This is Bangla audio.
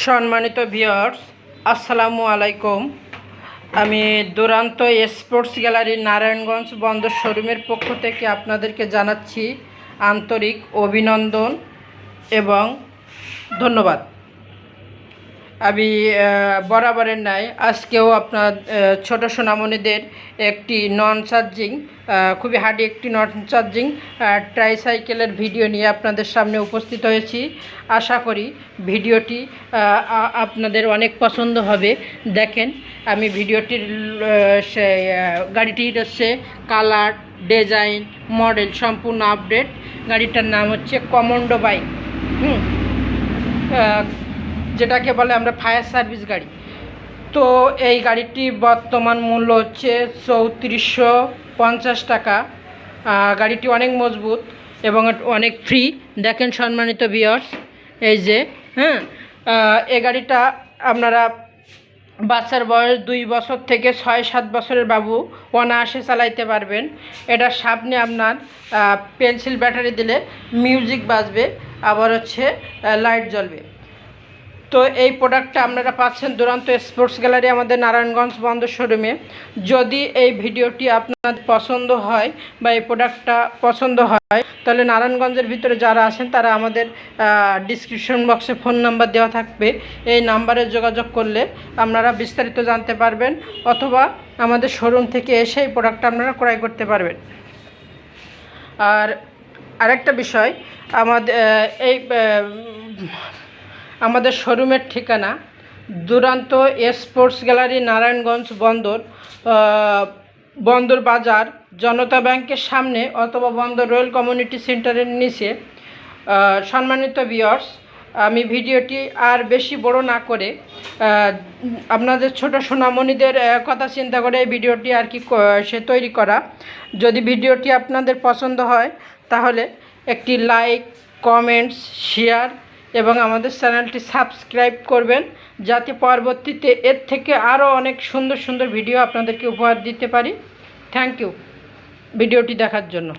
সম্মানিত ভিউয়ার্স, আসসালামু আলাইকুম। আমি দুরান্ত স্পোর্টস গ্যালারি নারায়ণগঞ্জ বন্দর শোরুমের পক্ষ থেকে আপনাদেরকে জানাচ্ছি আন্তরিক অভিনন্দন এবং ধন্যবাদ। আমি বরাবরের ন্যায় আজকেও আপনার ছোটো সোনামণিদের একটি নন চার্জিং খুবই হার্ডি একটি নন চার্জিং ট্রাইসাইকেলের ভিডিও নিয়ে আপনাদের সামনে উপস্থিত হয়েছি। আশা করি ভিডিওটি আপনাদের অনেক পছন্দ হবে। দেখেন, আমি ভিডিওটির গাড়িটির হচ্ছে কালার, ডিজাইন, মডেল সম্পূর্ণ আপডেট। গাড়িটার নাম হচ্ছে কমান্ডো বাইক, যেটাকে বলে আমরা ফায়ার সার্ভিস গাড়ি। তো এই গাড়িটি বর্তমান মূল্য হচ্ছে ৩৪50 টাকা। গাড়িটি অনেক মজবুত এবং অনেক ফ্রি। দেখেন সম্মানিত ভিউয়ার্স, এই যে এই গাড়িটা আপনারা বাচ্চার বয়স 2 বছর থেকে 6-7 বছরের বাবু অনায়াসে চালাইতে পারবেন। এটার সামনে আপনার পেন্সিল ব্যাটারি দিলে মিউজিক বাজবে, আবার হচ্ছে লাইট জ্বলবে। তো এই প্রোডাক্টটা আপনারা পাচ্ছেন দুরান্ত স্পোর্টস গ্যালারি আমাদের নারায়ণগঞ্জ বন্দর শোরুমে। যদি এই ভিডিওটি আপনার পছন্দ হয় বা এই প্রোডাক্টটা পছন্দ হয়, তাহলে নারায়ণগঞ্জের ভিতরে যারা আছেন তারা আমাদের ডিসক্রিপশন বক্সে ফোন নাম্বার দেওয়া থাকবে। এই নাম্বারে যোগাযোগ করলে আপনারা বিস্তারিত জানতে পারবেন, অথবা আমাদের শোরুম থেকে এসে এই প্রোডাক্টটা আপনারা ক্রয় করতে পারবেন। আর আরেকটা বিষয়, আমাদের শোরুমের ঠিকানা দুরান্ত স্পোর্টস গ্যালারি নারায়ণগঞ্জ বন্দর বাজার, জনতা ব্যাংকের সামনে অথবা বন্দর রয়্যাল কমিউনিটি সেন্টারের নিচে। সম্মানিত ভিউয়ার্স, আমি ভিডিওটি আর বেশি বড় না করে আপনাদের ছোট সোনামণিদের কথা চিন্তা করে এই ভিডিওটি আর কি সে তৈরি করা। যদি ভিডিওটি আপনাদের পছন্দ হয় তাহলে একটি লাইক, কমেন্টস, শেয়ার এবং আমাদের চ্যানেলটি সাবস্ক্রাইব করবেন, যাতে পরবর্তীতে এর থেকে আরও অনেক সুন্দর সুন্দর ভিডিও আপনাদেরকে উপহার দিতে পারি। থ্যাংক ইউ ভিডিওটি দেখার জন্য।